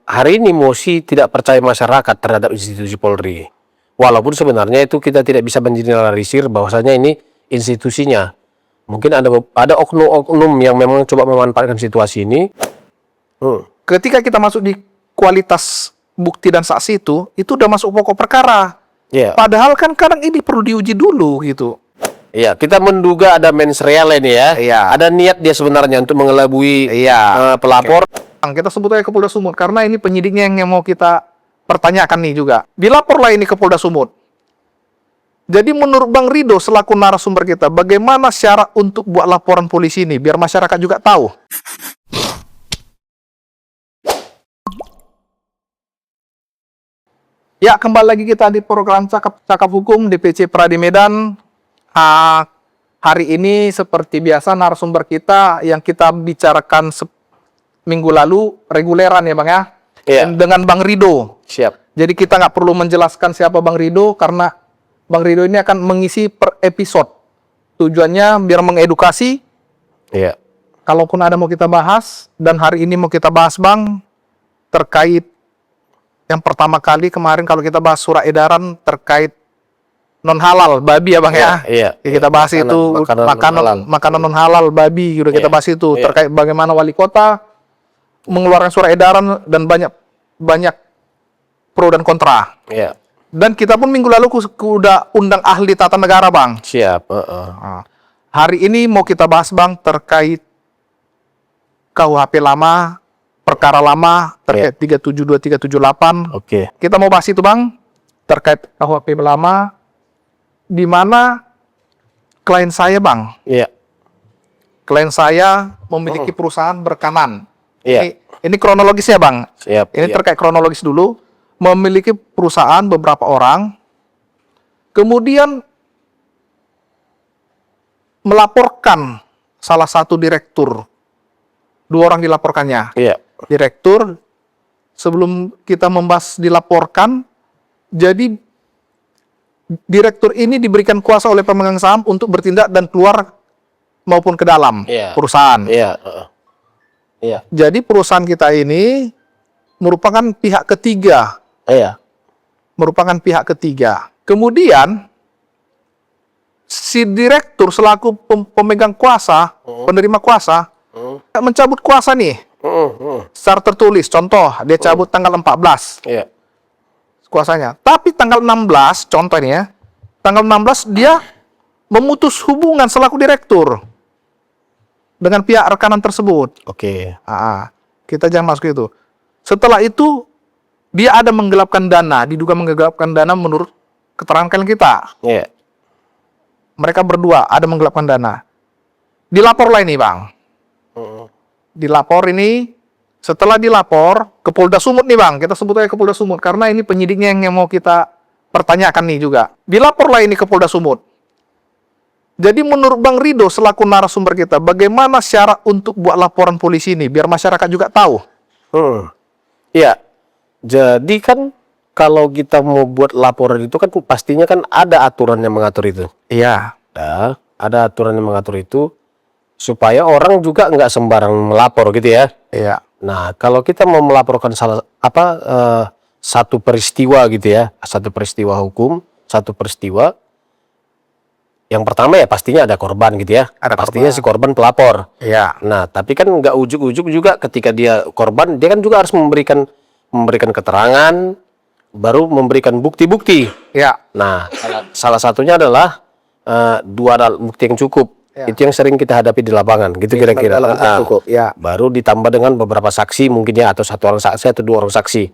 hari ini Mosi tidak percaya masyarakat terhadap institusi Polri. Walaupun sebenarnya itu kita tidak bisa mengeneralisir bahwasanya ini institusinya. Mungkin ada oknum-oknum yang memang coba memanfaatkan situasi ini. Ketika kita masuk di kualitas bukti dan saksi itu udah masuk pokok perkara. Iya. Padahal kan kadang ini perlu diuji dulu gitu. Iya, kita menduga ada mens rea ini ya. Iya. Ada niat dia sebenarnya untuk mengelabui pelapor. Kita sebut aja ke Polda Sumut karena ini penyidiknya yang mau kita pertanyakan nih juga. Dilaporlah ini ke Polda Sumut. Jadi menurut Bang Rido selaku narasumber kita, bagaimana syarat untuk buat laporan polisi ini biar masyarakat juga tahu? Ya, kembali lagi kita di program Cakap Hukum DPC Pradi Medan. Hari ini seperti biasa narasumber kita yang kita bicarakan minggu lalu reguleran ya Bang ya. Iya. Dengan Bang Rido. Siap. Jadi kita nggak perlu menjelaskan siapa Bang Rido karena Bang Rido ini akan mengisi per episode. Tujuannya biar mengedukasi. Iya. Kalaupun ada mau kita bahas, dan hari ini mau kita bahas Bang, terkait yang pertama kali kemarin kalau kita bahas surat edaran terkait non halal babi ya Bang ya. Iya. Ya, kita bahas itu makanan non halal babi udah kita bahas itu terkait bagaimana wali kota mengeluarkan surat edaran dan banyak pro dan kontra. Iya. Dan kita pun minggu lalu udah undang ahli tata negara Bang. Siap. Hari ini mau kita bahas Bang terkait KUHP lama, perkara lama terkait 372 378. Oke. Kita mau bahas itu Bang terkait KUHP lama di mana klien saya Bang. Iya. Klien saya memiliki perusahaan berkanan. Iya. Ini kronologisnya Bang. Siap. Ini terkait kronologis dulu. Memiliki perusahaan beberapa orang. Kemudian melaporkan salah satu direktur. 2 orang dilaporkannya. Iya. Direktur, sebelum kita membahas dilaporkan, jadi direktur ini diberikan kuasa oleh pemegang saham untuk bertindak dan keluar maupun ke dalam perusahaan. Iya. Iya. Jadi perusahaan kita ini merupakan pihak ketiga. Iya. Merupakan pihak ketiga. Kemudian si direktur selaku pemegang kuasa, penerima kuasa, mencabut kuasa nih. Secara tertulis, contoh, dia cabut tanggal 14. Iya. Kuasanya. Tapi tanggal 16, contohnya, tanggal 16 dia memutus hubungan selaku direktur dengan pihak rekanan tersebut. Oke. Kita jangan masuk itu. Setelah itu, dia ada menggelapkan dana, diduga menggelapkan dana menurut keterangan klien kita. Iya. Mereka berdua ada menggelapkan dana. Dilaporlah ini, Bang. Dilapor ini, setelah dilapor ke Polda Sumut nih Bang, kita sebut aja ke Polda Sumut karena ini penyidiknya yang mau kita pertanyakan nih juga. Dilaporlah ini ke Polda Sumut. Jadi menurut Bang Rido selaku narasumber kita, bagaimana syarat untuk buat laporan polisi ini biar masyarakat juga tahu? Iya. Jadi kan kalau kita mau buat laporan itu kan pastinya kan ada aturan yang mengatur itu. Iya. Ada aturan yang mengatur itu supaya orang juga nggak sembarang melapor gitu ya. Iya. Nah, kalau kita mau melaporkan satu peristiwa gitu ya, satu peristiwa hukum, satu peristiwa, yang pertama ya pastinya ada korban gitu ya. Pastinya si korban pelapor. Iya. Nah, tapi kan nggak ujuk-ujuk juga ketika dia korban, dia kan juga harus memberikan keterangan, baru memberikan bukti-bukti. Iya. Nah, salah satunya adalah 2 alat bukti yang cukup. Ya. Itu yang sering kita hadapi di lapangan, gitu kira-kira. Ya. Baru ditambah dengan beberapa saksi mungkin ya, atau 1 orang saksi atau 2 orang saksi,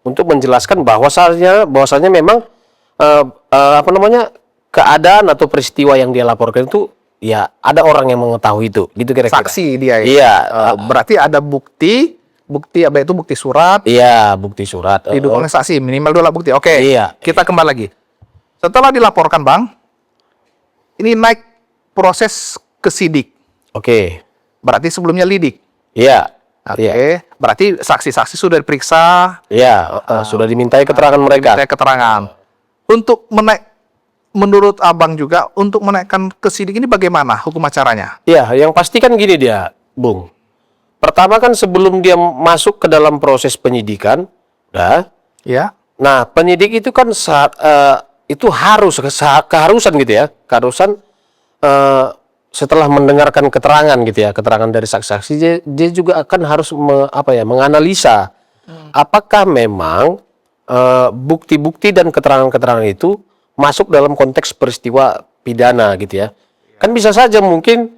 untuk menjelaskan bahwasanya memang keadaan atau peristiwa yang dia laporkan itu ya ada orang yang mengetahui itu, gitu kira-kira. Saksi dia. Iya. Berarti ada bukti apa itu bukti surat? Iya, bukti surat. Didukung saksi minimal 2 alat bukti. Oke. Iya. Kita kembali lagi. Setelah dilaporkan Bang, ini naik proses ke sidik. Oke. Berarti sebelumnya lidik. Iya. Oke. Berarti saksi-saksi sudah diperiksa. Iya. Sudah dimintai keterangan mereka. Dimintai keterangan. Untuk menurut Abang juga, untuk menaikkan ke sidik ini bagaimana hukum acaranya? Iya, yang pasti kan gini dia, Bung. pertama kan sebelum dia masuk ke dalam proses penyidikan, udah. Ya. Nah, penyidik itu kan itu harus keharusan gitu ya, keharusan setelah mendengarkan keterangan gitu ya, keterangan dari saksi-saksi, dia juga akan harus menganalisa apakah memang bukti-bukti dan keterangan-keterangan itu masuk dalam konteks peristiwa pidana gitu ya. Kan bisa saja mungkin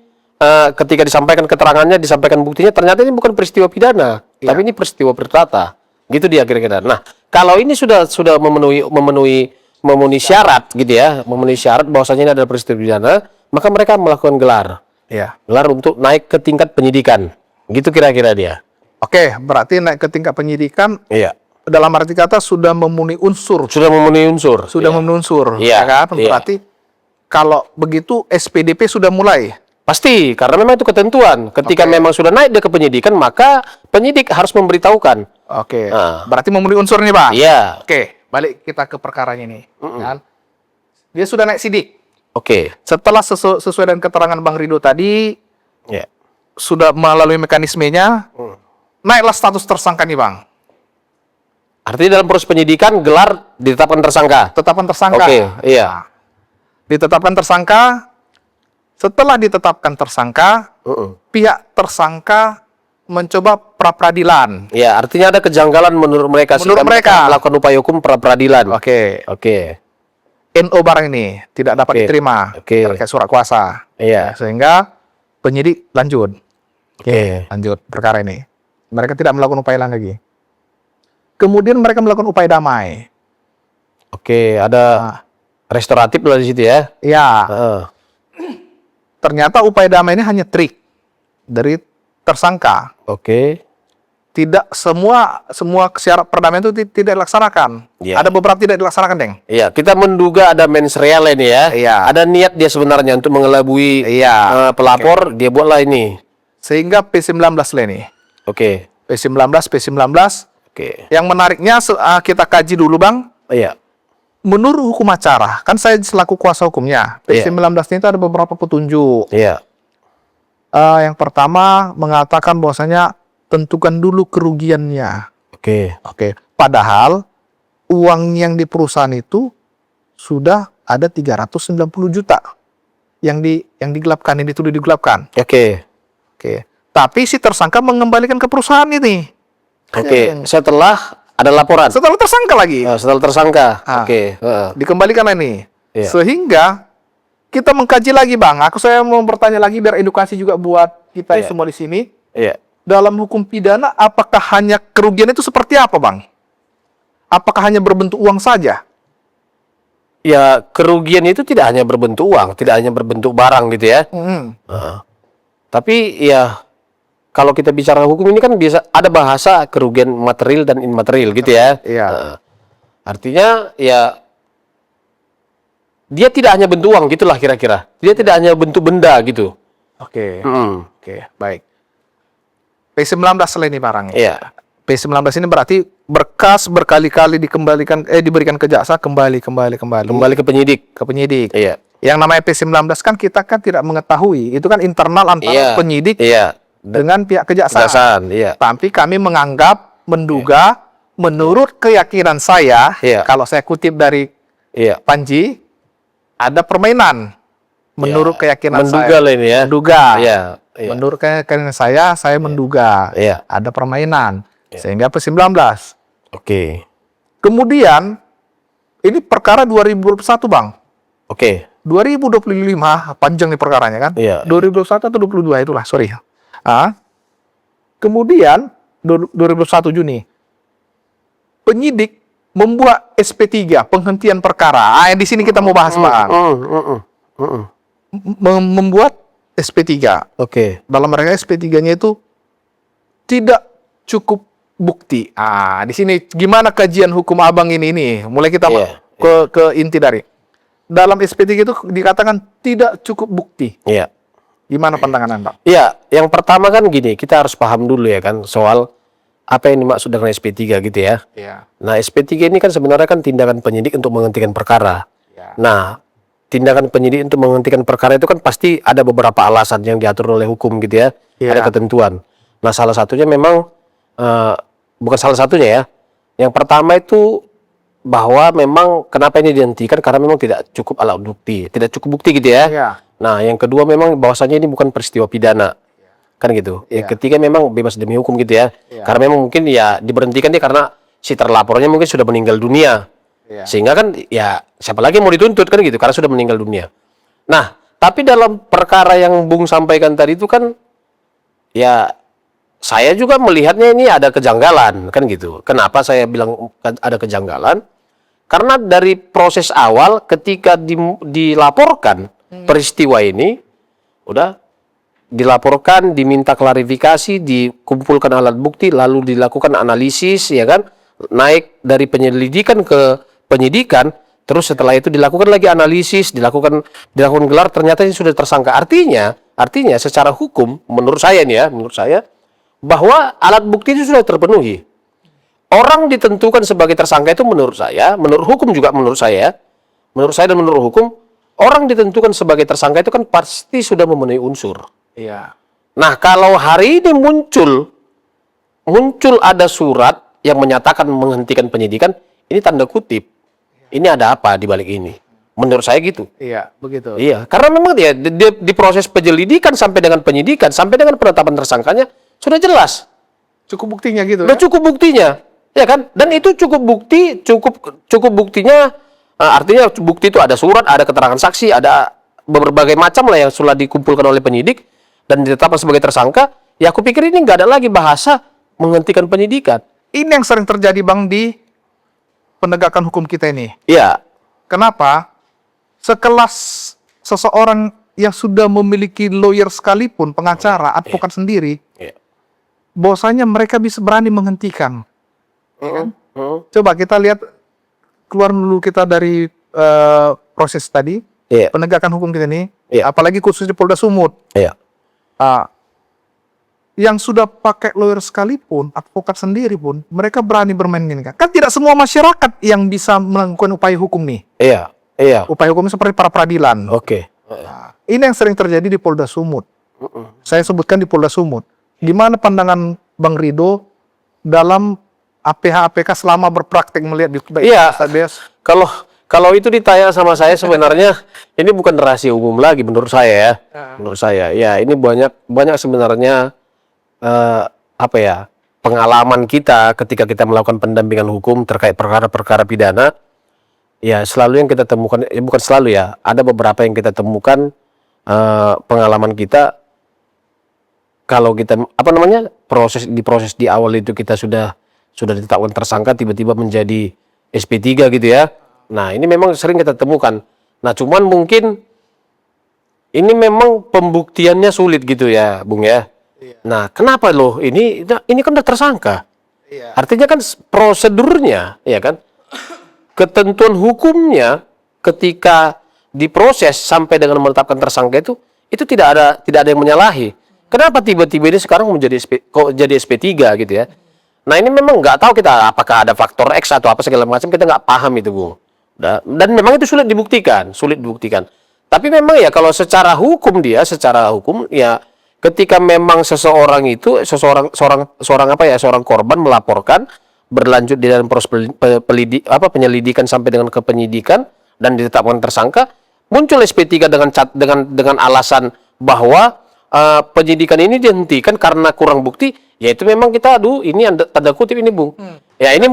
ketika disampaikan keterangannya, disampaikan buktinya, ternyata ini bukan peristiwa pidana, tapi ini peristiwa perdata. Gitu dia kira-kira. Nah, kalau ini sudah memenuhi syarat gitu ya, memenuhi syarat bahwasanya ini adalah peristiwa pidana, maka mereka melakukan gelar. Ya. Gelar untuk naik ke tingkat penyidikan. Gitu kira-kira dia. Oke, berarti naik ke tingkat penyidikan Iya. dalam arti kata sudah memenuhi unsur. Sudah memenuhi unsur. Sudah memenuhi unsur. Iya. Ya kan? Iya. Berarti kalau begitu SPDP sudah mulai. Pasti, karena memang itu ketentuan. Ketika memang sudah naik dia ke penyidikan, maka penyidik harus memberitahukan. Oke. Ah. Berarti memenuhi unsur nih, Bang. Iya. Oke, balik kita ke perkaranya nih. Kan? Dia sudah naik sidik. Oke. Setelah sesuai dengan keterangan Bang Rido tadi, Ya. sudah melalui mekanismenya, naiklah status tersangka nih, Bang. Artinya dalam proses penyidikan gelar ditetapkan tersangka. Tetapkan tersangka. Oke, iya. Nah, ditetapkan tersangka. Setelah ditetapkan tersangka, pihak tersangka mencoba pra-peradilan. Ya, artinya ada kejanggalan menurut mereka. Menurut sehingga mereka. melakukan upaya hukum pra-peradilan. Oke. Oke. NO barang ini tidak dapat Oke. diterima Oke. terkait surat kuasa. Iya. Sehingga penyidik lanjut. Oke. Lanjut perkara ini. Mereka tidak melakukan upaya lain lagi. Kemudian mereka melakukan upaya damai. Oke, ada restoratif lah di situ ya. Ya, Heeh. ternyata upaya damai ini hanya trik dari tersangka. Oke. Tidak semua syarat perdamaian itu tidak dilaksanakan. Iya. Ada beberapa tidak dilaksanakan, Deng. Iya, kita menduga ada mens rea ini ya. Iya. Ada niat dia sebenarnya untuk mengelabui pelapor, dia buatlah ini. Sehingga P19 lah ini. Oke. P19. Oke. Yang menariknya kita kaji dulu, Bang. Iya. Menurut hukum acara, kan saya selaku kuasa hukumnya. P19 ini ada beberapa petunjuk. Iya. Yang pertama mengatakan bahwasanya tentukan dulu kerugiannya. Oke. Oke. Padahal uang yang di perusahaan itu sudah ada 390 juta yang digelapkan, yang dituduh digelapkan. Oke. Oke. Tapi si tersangka mengembalikan ke perusahaan ini. Oke. Setelah ada laporan. Setelah tersangka lagi. Setelah tersangka. Ah. Oke. Dikembalikan ini. Iya. Sehingga kita mengkaji lagi, Bang. Saya mau bertanya lagi biar edukasi juga buat kita Iya. semua di sini. Iya. Dalam hukum pidana, apakah hanya kerugian itu seperti apa, Bang? Apakah hanya berbentuk uang saja? Ya, kerugian itu tidak hanya berbentuk uang, tidak hanya berbentuk barang gitu ya. Tapi ya kalau kita bicara hukum ini kan biasa ada bahasa kerugian material dan immaterial gitu ya. Iya. Artinya ya dia tidak hanya bentuk uang gitulah kira-kira. Dia tidak hanya bentuk benda gitu. Oke. Mm. Oke, baik. P19 selain ini barangnya. Iya. P19 ini berarti berkas berkali-kali diberikan ke jaksa kembali Kembali ke penyidik. ke penyidik. Iya. Yang namanya P19 kan kita kan tidak mengetahui. Itu kan internal antara penyidik Iya. dengan pihak kejaksaan. Kejaksaan, iya. Tapi kami menduga, menurut keyakinan saya, Iya. kalau saya kutip dari Iya. Panji, ada permainan. Menurut keyakinan Menduga saya. lah ini ya. Menduga. Iya. Iya. Menurut keyakinan saya menduga. Iya. Ada permainan. Iya. Sehingga P19. Oke. Kemudian, ini perkara 2021, Bang. Oke. 2025, panjang nih perkaranya kan? Iya. 2021 atau 22 itulah, sorry. Kemudian 2021 Juni, penyidik membuat SP3 penghentian perkara. Di sini kita mau bahas, Bang. Membuat SP3. Oke. Dalam mereka SP3-nya itu tidak cukup bukti. Di sini gimana kajian hukum Abang ini? Mulai kita Iya. ke inti dari. Dalam SP3 itu dikatakan tidak cukup bukti. Iya. Gimana pandangan Anda? Iya, yang pertama kan gini, kita harus paham dulu ya kan soal apa yang dimaksud dengan SP3 gitu ya. Iya. Nah, SP3 ini kan sebenarnya kan tindakan penyidik untuk menghentikan perkara. Ya. Nah, tindakan penyidik untuk menghentikan perkara itu kan pasti ada beberapa alasan yang diatur oleh hukum gitu ya. Iya. Ada ketentuan. Nah, salah satunya memang bukan salah satunya ya. Yang pertama itu bahwa memang kenapa ini dihentikan karena memang tidak cukup alat bukti, tidak cukup bukti gitu ya. Iya. Nah, yang kedua memang bahwasanya ini bukan peristiwa pidana. Kan gitu. Yang Iya. ketiga memang bebas demi hukum gitu ya. Iya. Karena memang mungkin ya diberhentikan dia karena si terlapornya mungkin sudah meninggal dunia. Iya. Sehingga kan ya siapa lagi yang mau dituntut kan gitu karena sudah meninggal dunia. Nah, tapi dalam perkara yang Bung sampaikan tadi itu kan ya saya juga melihatnya ini ada kejanggalan kan gitu. Kenapa saya bilang ada kejanggalan? Karena dari proses awal ketika dilaporkan peristiwa ini udah dilaporkan, diminta klarifikasi, dikumpulkan alat bukti, lalu dilakukan analisis, ya kan, naik dari penyelidikan ke penyidikan, terus setelah itu dilakukan lagi analisis, dilakukan gelar, ternyata ini sudah tersangka. Artinya secara hukum, menurut saya nih ya, menurut saya, bahwa alat bukti itu sudah terpenuhi. Orang ditentukan sebagai tersangka itu menurut saya, menurut hukum juga menurut saya dan menurut hukum, orang ditentukan sebagai tersangka itu kan pasti sudah memenuhi unsur. Iya. Nah, kalau hari ini muncul ada surat yang menyatakan menghentikan penyidikan, ini tanda kutip. Ini ada apa di balik ini? Menurut saya gitu. Iya, begitu. Iya, karena memang dia di proses penyelidikan sampai dengan penyidikan, sampai dengan penetapan tersangkanya sudah jelas. Cukup buktinya gitu. Sudah Ya? cukup buktinya. Ya kan? Dan itu cukup bukti, cukup buktinya artinya bukti itu ada surat, ada keterangan saksi, ada berbagai macam lah yang sudah dikumpulkan oleh penyidik dan ditetapkan sebagai tersangka. Ya aku pikir ini nggak ada lagi bahasa menghentikan penyidikan. Ini yang sering terjadi Bang di penegakan hukum kita ini. Iya. Kenapa? Sekelas seseorang yang sudah memiliki lawyer sekalipun, pengacara, advokat sendiri, Iya. bahwasanya mereka bisa berani menghentikan. Coba kita lihat, keluar dulu kita dari proses tadi, Iya. penegakan hukum kita ini, Iya. apalagi khusus di Polda Sumut. Iya. Yang sudah pakai lawyer sekalipun, advokat sendiri pun, mereka berani bermain gini kan. Kan tidak semua masyarakat yang bisa melakukan upaya hukum nih. Iya. Iya. Upaya hukum seperti para peradilan. Oke. Ini yang sering terjadi di Polda Sumut. Saya sebutkan di Polda Sumut. Gimana pandangan Bang Rido dalam APH-APK selama berpraktek melihat di Iya. KBS? Kalau itu ditanya sama saya sebenarnya ini bukan rahasia umum lagi menurut saya ya. Menurut saya. Ya, ini banyak sebenarnya pengalaman kita ketika kita melakukan pendampingan hukum terkait perkara-perkara pidana. Ya, selalu yang kita temukan, bukan selalu ya, ada beberapa yang kita temukan pengalaman kita kalau kita proses di awal itu kita sudah ditetapkan tersangka, tiba-tiba menjadi SP3 gitu ya. Nah, ini memang sering kita temukan. Nah, cuman mungkin ini memang pembuktiannya sulit gitu ya, Bung ya. Nah, kenapa loh? Ini kan udah tersangka. Artinya kan prosedurnya, ya kan? Ketentuan hukumnya ketika diproses sampai dengan menetapkan tersangka itu tidak ada yang menyalahi. Kenapa tiba-tiba ini sekarang jadi SP3 gitu ya? Nah, ini memang nggak tahu kita apakah ada faktor X atau apa segala macam, kita nggak paham itu, Bung. Dan memang itu sulit dibuktikan. Tapi memang ya kalau secara hukum ya ketika memang seseorang korban melaporkan, berlanjut di dalam proses penyelidikan sampai dengan ke penyidikan dan ditetapkan tersangka, muncul SP3 dengan alasan bahwa penyidikan ini dihentikan karena kurang bukti, yaitu memang kita ini tanda kutip ini, Bung. Ya ini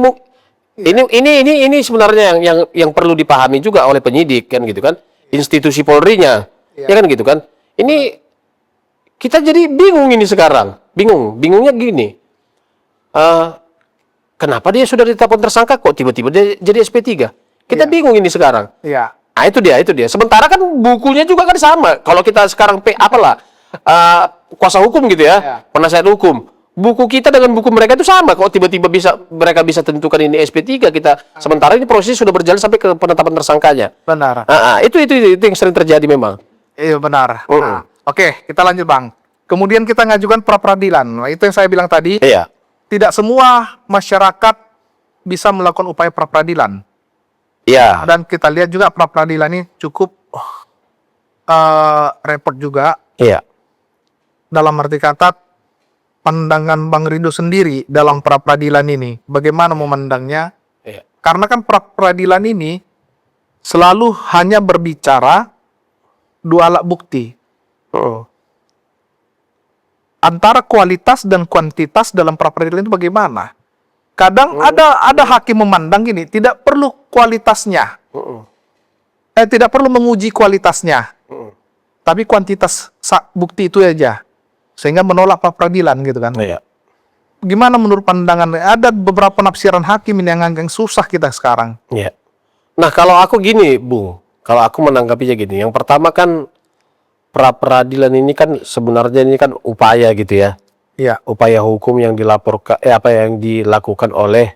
sebenarnya yang perlu dipahami juga oleh penyidik kan gitu kan, institusi Polri-nya. Ya kan gitu kan. Ini kita jadi bingung ini sekarang. Bingungnya gini. Kenapa dia sudah ditetapkan tersangka kok tiba-tiba dia jadi SP3? Kita bingung ini sekarang. Iya. Nah, itu dia. Sementara kan bukunya juga kan sama. Kalau kita sekarang kuasa hukum gitu ya, penasihat hukum. Buku kita dengan buku mereka itu sama. Kok tiba-tiba mereka bisa tentukan ini SP3 kita. Sementara ini proses sudah berjalan sampai ke penetapan tersangkanya. Benar. Itu yang sering terjadi memang. Iya benar. Nah, oke, kita lanjut Bang. Kemudian kita ngajukan pra peradilan. Nah, itu yang saya bilang tadi. Iya. Tidak semua masyarakat bisa melakukan upaya pra peradilan. Iya. Dan kita lihat juga pra peradilan ini cukup repot juga. Iya. Dalam arti kata pandangan Bang Rido sendiri dalam pra-peradilan ini? Bagaimana memandangnya? Iya. Karena kan pra-peradilan ini selalu hanya berbicara dua alat bukti. Antara kualitas dan kuantitas dalam pra-peradilan itu bagaimana? Kadang ada hakim memandang gini, tidak perlu kualitasnya. Tidak perlu menguji kualitasnya. Tapi kuantitas bukti itu aja. Sehingga menolak pra-peradilan gitu kan. Iya. Gimana menurut pandangan? Ada beberapa penafsiran hakim ini yang susah kita sekarang. Iya. Nah, kalau aku gini, Bung. Kalau aku menanggapinya gini. Yang pertama kan pra-peradilan ini kan sebenarnya ini kan upaya gitu ya. Iya. Upaya hukum yang dilaporkan yang dilakukan oleh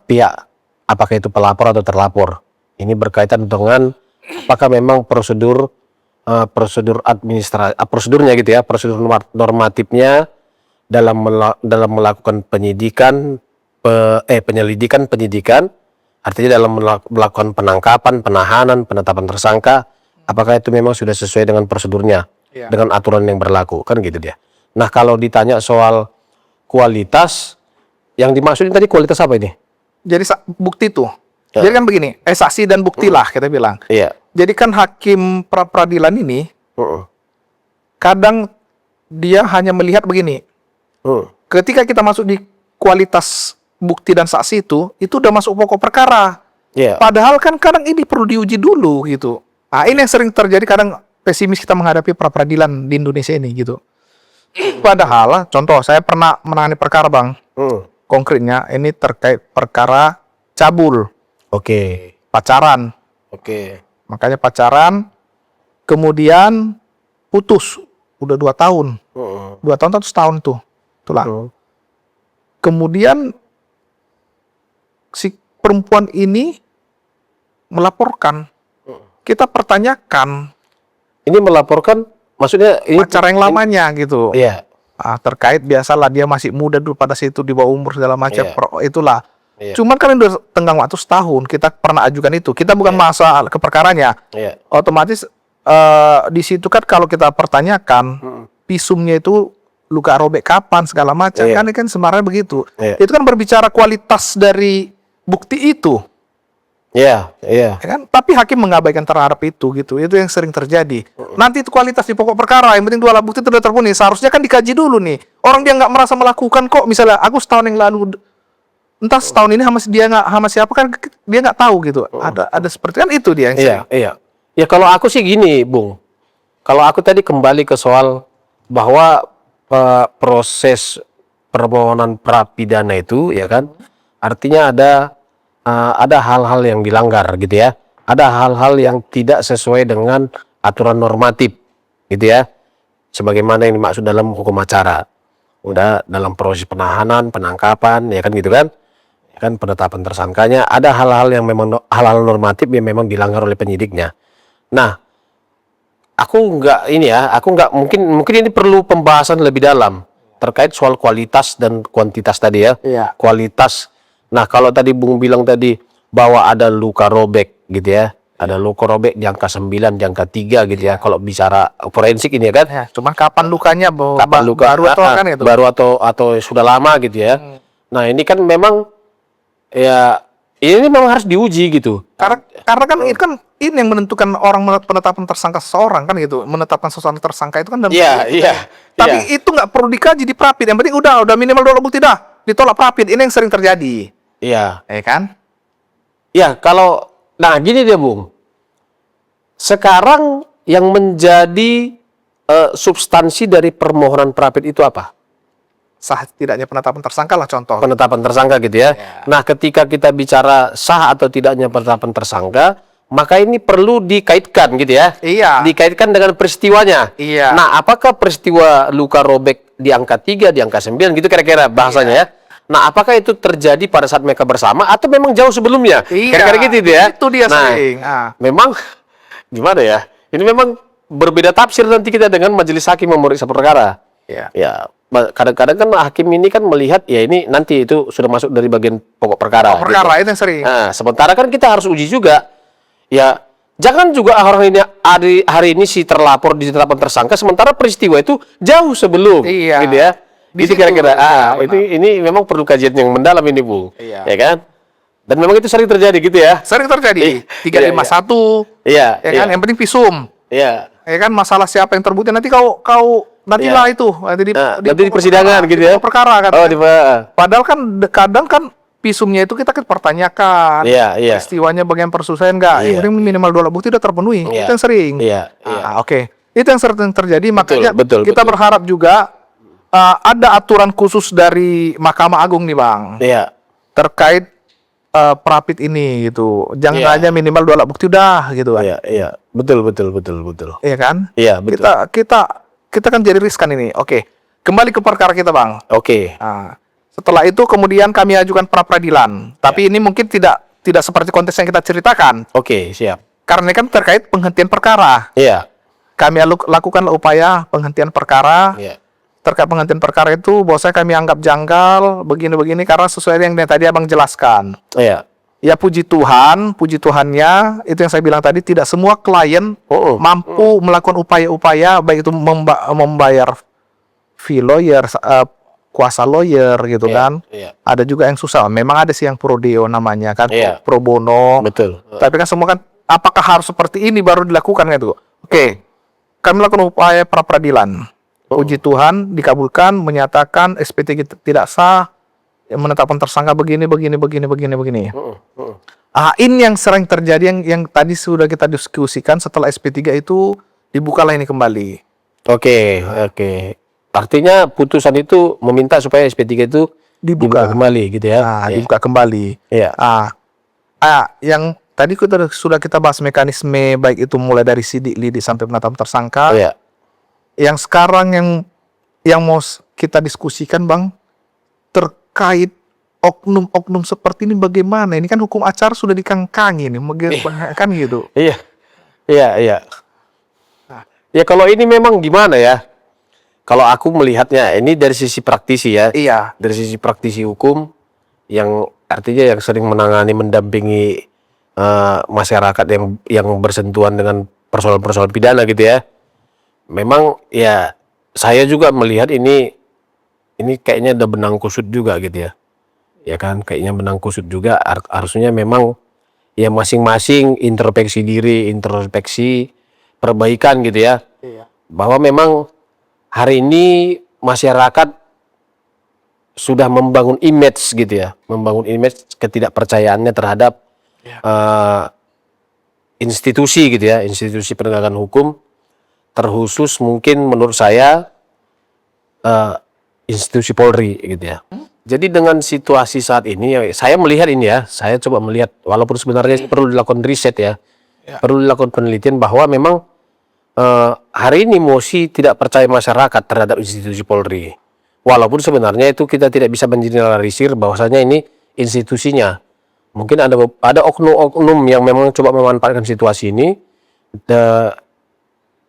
pihak, apakah itu pelapor atau terlapor. Ini berkaitan dengan apakah memang prosedurnya gitu ya, prosedur normatifnya dalam melakukan penyidikan, penyidikan, artinya dalam melakukan penangkapan, penahanan, penetapan tersangka, apakah itu memang sudah sesuai dengan prosedurnya, dengan aturan yang berlaku, kan gitu dia. Nah, kalau ditanya soal kualitas, yang dimaksudin tadi kualitas apa ini? Jadi bukti itu. Jadi kan begini, saksi dan bukti lah kita bilang. Iya. Jadi kan hakim pra-peradilan ini kadang dia hanya melihat begini. Ketika kita masuk di kualitas bukti dan saksi itu udah masuk pokok perkara. Iya. Padahal kan kadang ini perlu diuji dulu gitu. Nah, ini yang sering terjadi, kadang pesimis kita menghadapi pra-peradilan di Indonesia ini gitu. Padahal, contoh, saya pernah menangani perkara, Bang. Konkretnya, ini terkait perkara cabul. Oke. Pacaran. Oke. Makanya pacaran, kemudian putus. Udah 2 tahun. 2 tahun atau setahun tuh. Itulah. Kemudian, si perempuan ini melaporkan. Kita pertanyakan. Ini melaporkan, maksudnya ini Pacar yang lamanya gitu. Iya. Terkait biasalah dia masih muda dulu pada situ, di bawah umur segala macam. Iya. Itulah. Iya. Cuman kan udah tenggang waktu setahun, kita pernah ajukan itu. Kita bukan masa ke perkaranya. Iya. Otomatis di situ kan kalau kita pertanyakan visumnya itu luka robek kapan segala macam, Iya. kan sebenarnya begitu. Iya. Itu kan berbicara kualitas dari bukti itu. Iya, iya. Ya kan? Tapi hakim mengabaikan terhadap itu gitu. Itu yang sering terjadi. Nanti itu kualitas di pokok perkara, yang penting 2 alat bukti itu sudah terpenuhi. Seharusnya kan dikaji dulu nih. Orang dia nggak merasa melakukan kok. Misalnya aku setahun yang lalu, entah setahun ini sama siapa kan dia nggak tahu gitu. Ada seperti kan itu dia yang Iya, sering. iya. Ya kalau aku sih gini, Bung. Kalau aku tadi kembali ke soal bahwa proses permohonan pra pidana itu, ya kan, artinya ada hal-hal yang dilanggar gitu ya. Ada hal-hal yang tidak sesuai dengan aturan normatif gitu ya. Sebagaimana yang dimaksud dalam hukum acara. Udah dalam proses penahanan, penangkapan, ya kan gitu kan. Ya kan, penetapan tersangkanya, ada hal-hal yang memang hal-hal normatif yang memang dilanggar oleh penyidiknya. Nah, aku nggak mungkin ini perlu pembahasan lebih dalam terkait soal kualitas dan kuantitas tadi ya. Iya. Kualitas. Nah, kalau tadi Bung bilang tadi bahwa ada luka robek gitu ya. Ada luka robek di angka 9, di angka 3 gitu ya. Kalau bicara forensik ini ya kan. Ya, cuma kapan lukanya Kapan luka baru atau kan itu. baru atau sudah lama gitu ya. Nah, ini kan memang ya ini memang harus diuji gitu. Karena kan ini yang menentukan orang penetapan tersangka seseorang kan gitu. Menetapkan seseorang tersangka itu kan dalam Iya, iya. Tapi itu nggak perlu dikaji di prapid. Yang penting udah minimal 2 alat bukti dah. Ditolak prapid. Ini yang sering terjadi. Iya. Kan? Ya, nah gini dia, Bung. Sekarang yang menjadi substansi dari permohonan prapid itu apa? Sah tidaknya penetapan tersangka lah contoh. Penetapan tersangka gitu ya. Nah, ketika kita bicara sah atau tidaknya penetapan tersangka, maka ini perlu dikaitkan gitu ya. Iya. Dikaitkan dengan peristiwanya. Iya. Nah, apakah peristiwa luka robek di angka 3, di angka 9 gitu kira-kira bahasanya ya. Nah, apakah itu terjadi pada saat mereka bersama atau memang jauh sebelumnya? Iya. Kira-kira gitu ya. Itu dia nah, sering. Memang gimana ya? Ini memang berbeda tafsir nanti kita dengan majelis hakim memeriksa perkara. Iya. Ya, kadang-kadang kan hakim ini kan melihat ya ini nanti itu sudah masuk dari bagian pokok perkara. Perkara gitu. itu yang sering. Nah, sementara kan kita harus uji juga. Ya, jangan juga orang ini hari ini si terlapor ditetapkan tersangka sementara peristiwa itu jauh sebelum. Iya. Gitu ya. Gitu situ. kira-kira. Ya, Ini memang perlu kajian yang mendalam ini, Bu. Iya. Ya kan? Dan memang itu sering terjadi gitu ya. Sering terjadi. 351. Iya, Ya kan, yang penting visum. iya. Ya kan, masalah siapa yang terbukti nanti nantilah itu Nanti di persidangan gitu ya. di perkara kan. Oh, Padahal kan kadang kan visumnya itu kita pertanyakan. Iya, iya. Peristiwanya bagian persusian enggak? Iya. Yang minimal 2 alat bukti udah terpenuhi. Iya. Itu yang sering. Iya, iya. Oke. Itu yang sering terjadi, makanya betul, kita betul. berharap juga ada aturan khusus dari Mahkamah Agung nih, Bang. Iya. Terkait perapit ini gitu. Jangan Iya. aja minimal 2 alat bukti udah gitu kan. Iya, iya. Betul. Iya kan? Iya, betul. Kita kan jadi riskan ini. Oke. Kembali ke perkara kita, Bang. Oke. Nah, setelah itu kemudian kami ajukan pra peradilan. Tapi ini mungkin tidak seperti konteks yang kita ceritakan. Oke, siap. Karena ini kan terkait penghentian perkara. Iya. Kami lakukan upaya penghentian perkara. Iya. Terkait penghentian perkara itu bahwasanya kami anggap janggal begini-begini karena sesuai yang tadi Abang jelaskan. Iya. Ya puji Tuhannya itu yang saya bilang tadi, tidak semua klien mampu melakukan upaya-upaya baik itu membayar fee lawyer, kuasa lawyer gitu Iya, kan. iya. Ada juga yang susah. Memang ada sih yang pro deo namanya kan, Iya. pro bono. Betul. Tapi kan semua kan apakah harus seperti ini baru dilakukan gitu. Oke. Kami lakukan upaya pra peradilan. Puji Tuhan dikabulkan, menyatakan SP3 tidak sah, menetapkan tersangka begini. Ini yang sering terjadi yang tadi sudah kita diskusikan. Setelah SP3 itu dibukalah ini kembali. Oke. Artinya putusan itu meminta supaya SP3 itu dibuka kembali gitu ya. Nah, dibuka kembali. Iya. Yang tadi sudah kita bahas mekanisme baik itu mulai dari sidik lidik sampai penetapan tersangka. Iya. Yang sekarang yang mau kita diskusikan, Bang, terkait oknum-oknum seperti ini bagaimana? Ini kan hukum acara sudah dikangkangi nih, kan gitu. Iya. Ya kalau ini memang gimana ya? Kalau aku melihatnya ini dari sisi praktisi ya. Iya. Dari sisi praktisi hukum yang artinya yang sering mendampingi masyarakat yang bersentuhan dengan persoalan-persoalan pidana gitu ya. Memang ya saya juga melihat ini kayaknya ada benang kusut juga gitu ya. Ya kan, kayaknya benang kusut juga, harusnya memang ya masing-masing introspeksi diri, introspeksi perbaikan gitu ya. Iya. Bahwa memang hari ini masyarakat sudah membangun image gitu ya, membangun image ketidakpercayaannya terhadap institusi gitu ya, institusi penegakan hukum, terkhusus mungkin menurut saya institusi Polri gitu ya. Jadi dengan situasi saat ini, saya melihat ini ya, saya coba melihat, walaupun sebenarnya perlu dilakukan riset ya, perlu dilakukan penelitian bahwa memang hari ini mosi tidak percaya masyarakat terhadap institusi Polri. Walaupun sebenarnya itu kita tidak bisa mengeneralisir bahwasanya ini institusinya. Mungkin ada oknum-oknum yang memang coba memanfaatkan situasi ini.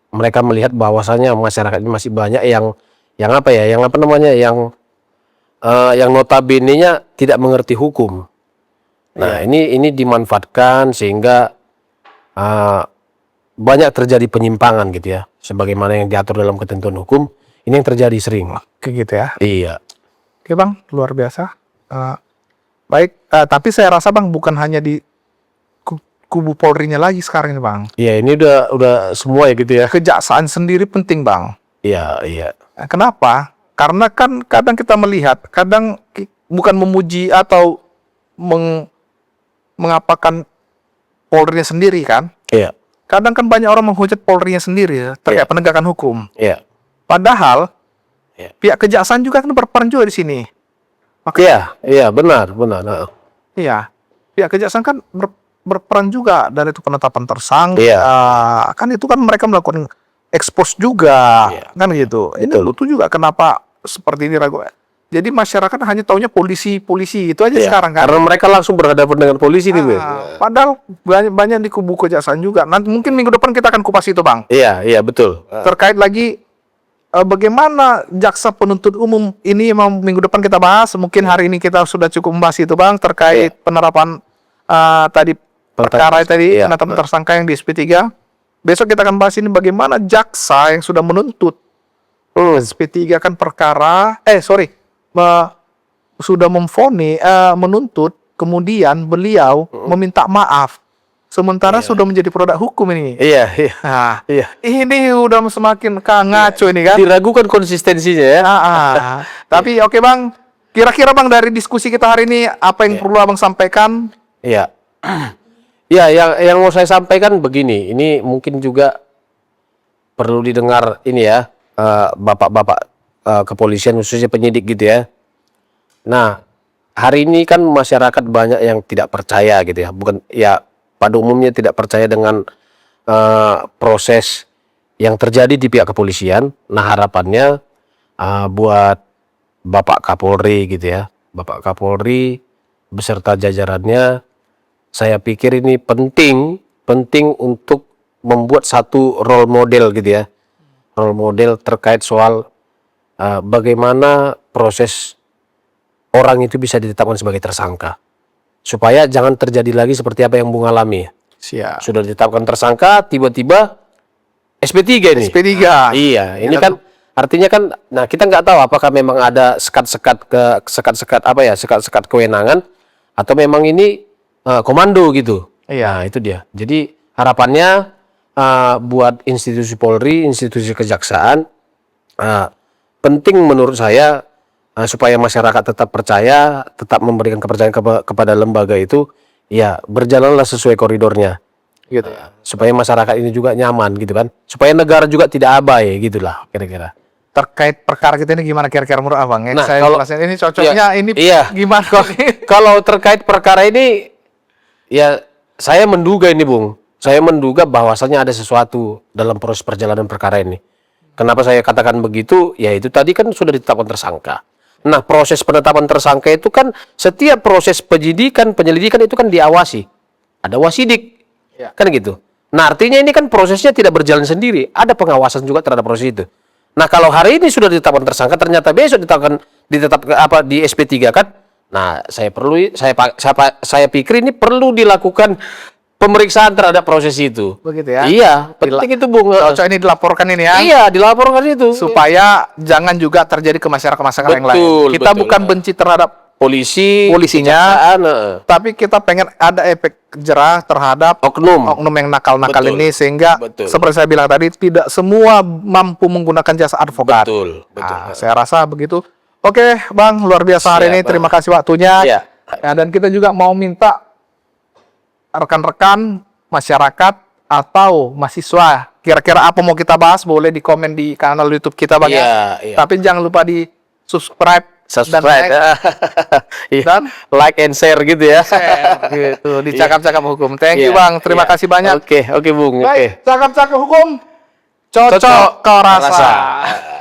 Mereka melihat bahwasanya masyarakat ini masih banyak yang notabene-nya tidak mengerti hukum. Nah, ini dimanfaatkan sehingga banyak terjadi penyimpangan gitu ya. Sebagaimana yang diatur dalam ketentuan hukum, ini yang terjadi sering. Kayak gitu ya. Iya. Oke, Bang, luar biasa. Baik, tapi saya rasa, Bang, bukan hanya di kubu Polri-nya lagi sekarang ini, Bang. Iya, ini udah semua ya gitu ya. Kejaksaan sendiri penting, Bang. Iya. Kenapa? Karena kan kadang kita melihat, kadang bukan memuji atau mengapakan Polri-nya sendiri kan. Iya. Kadang kan banyak orang menghujat Polri-nya sendiri ya, terkait penegakan hukum. Iya. Padahal pihak kejaksaan juga kan berperan juga di sini. Iya, benar. Iya, pihak kejaksaan kan berperan juga dari itu penetapan tersangka. Iya. Kan itu kan mereka melakukan expose juga, kan gitu. Ini Betul. lucu juga kenapa seperti ini ragu. Jadi masyarakat hanya taunya polisi itu aja sekarang kan. Karena mereka langsung berhadapan dengan polisi nih, Ben. Padahal banyak di kubu kejaksaan juga. Nanti mungkin minggu depan kita akan kupas itu, Bang. Iya, betul. Terkait lagi bagaimana jaksa penuntut umum ini, memang minggu depan kita bahas. Mungkin hari ini kita sudah cukup membahas itu, Bang, terkait penerapan tadi perkara tadi, penetapan tersangka yang di SP3. Besok kita akan bahas ini bagaimana jaksa yang sudah menuntut SP3 kan perkara, sudah menuntut, kemudian beliau meminta maaf. Sementara sudah menjadi produk hukum ini. Iya, iya. Nah, Iya. ini udah semakin ngaco ini kan. Diragukan konsistensinya ya. Tapi oke Bang, kira-kira Bang dari diskusi kita hari ini apa yang perlu Abang sampaikan? Iya. Ya, yang mau saya sampaikan begini, ini mungkin juga perlu didengar ini ya, bapak-bapak kepolisian khususnya penyidik gitu ya. Nah, hari ini kan masyarakat banyak yang tidak percaya gitu ya, bukan ya pada umumnya tidak percaya dengan proses yang terjadi di pihak kepolisian. Nah, harapannya buat Bapak Kapolri gitu ya, Bapak Kapolri beserta jajarannya, saya pikir ini penting untuk membuat satu role model gitu ya, role model terkait soal bagaimana proses orang itu bisa ditetapkan sebagai tersangka, supaya jangan terjadi lagi seperti apa yang Bung alami. Siap. Sudah ditetapkan tersangka, tiba-tiba SP3 ini. SP3. Iya, ini kan artinya kan, nah kita nggak tahu apakah memang ada sekat-sekat kewenangan atau memang ini komando gitu. Iya. Nah, itu dia. Jadi harapannya buat institusi Polri, institusi kejaksaan, penting menurut saya supaya masyarakat tetap percaya, tetap memberikan kepercayaan kepada lembaga itu, ya berjalanlah sesuai koridornya, gitu. Supaya masyarakat ini juga nyaman, gitu kan. Supaya negara juga tidak abai, gitulah kira-kira. Terkait perkara kita ini gimana kira-kira menurut Abang? Nah, Saya kalau jelasin ini cocoknya ini gimana? Kalau terkait perkara ini, ya saya menduga ini Bung, saya menduga bahwasannya ada sesuatu dalam proses perjalanan perkara ini. Kenapa saya katakan begitu? Ya itu tadi kan sudah ditetapkan tersangka. Nah, proses penetapan tersangka itu kan setiap proses penyelidikan itu kan diawasi. Ada wasidik. Ya. Kan gitu. Nah, artinya ini kan prosesnya tidak berjalan sendiri. Ada pengawasan juga terhadap proses itu. Nah, kalau hari ini sudah ditetapkan tersangka, ternyata besok ditetapkan di SP3 kan. Nah, saya pikir ini perlu dilakukan pemeriksaan terhadap proses itu. Begitu ya. Iya, penting itu Bung. Cocok ini dilaporkan ini ya. Iya, dilaporkan itu. Supaya jangan juga terjadi ke masyarakat-masyarakat yang lain. Kita bukan benci terhadap polisinya, kejaksaan, tapi kita pengen ada efek jerah terhadap oknum yang nakal-nakal ini, sehingga seperti saya bilang tadi, tidak semua mampu menggunakan jasa advokat. Betul. Saya rasa begitu. Oke, Bang, luar biasa hari ini. Terima kasih waktunya. Iya. Ya, dan kita juga mau minta rekan-rekan masyarakat atau mahasiswa, kira-kira apa mau kita bahas, boleh di komen di kanal YouTube kita Bang ya. Tapi jangan lupa di subscribe dan like and share gitu ya. Gitu di Cakap-Cakap Hukum. Thank you Bang, terima kasih banyak. Oke Bung. Baik, Cakap-Cakap Hukum cocok kau rasa.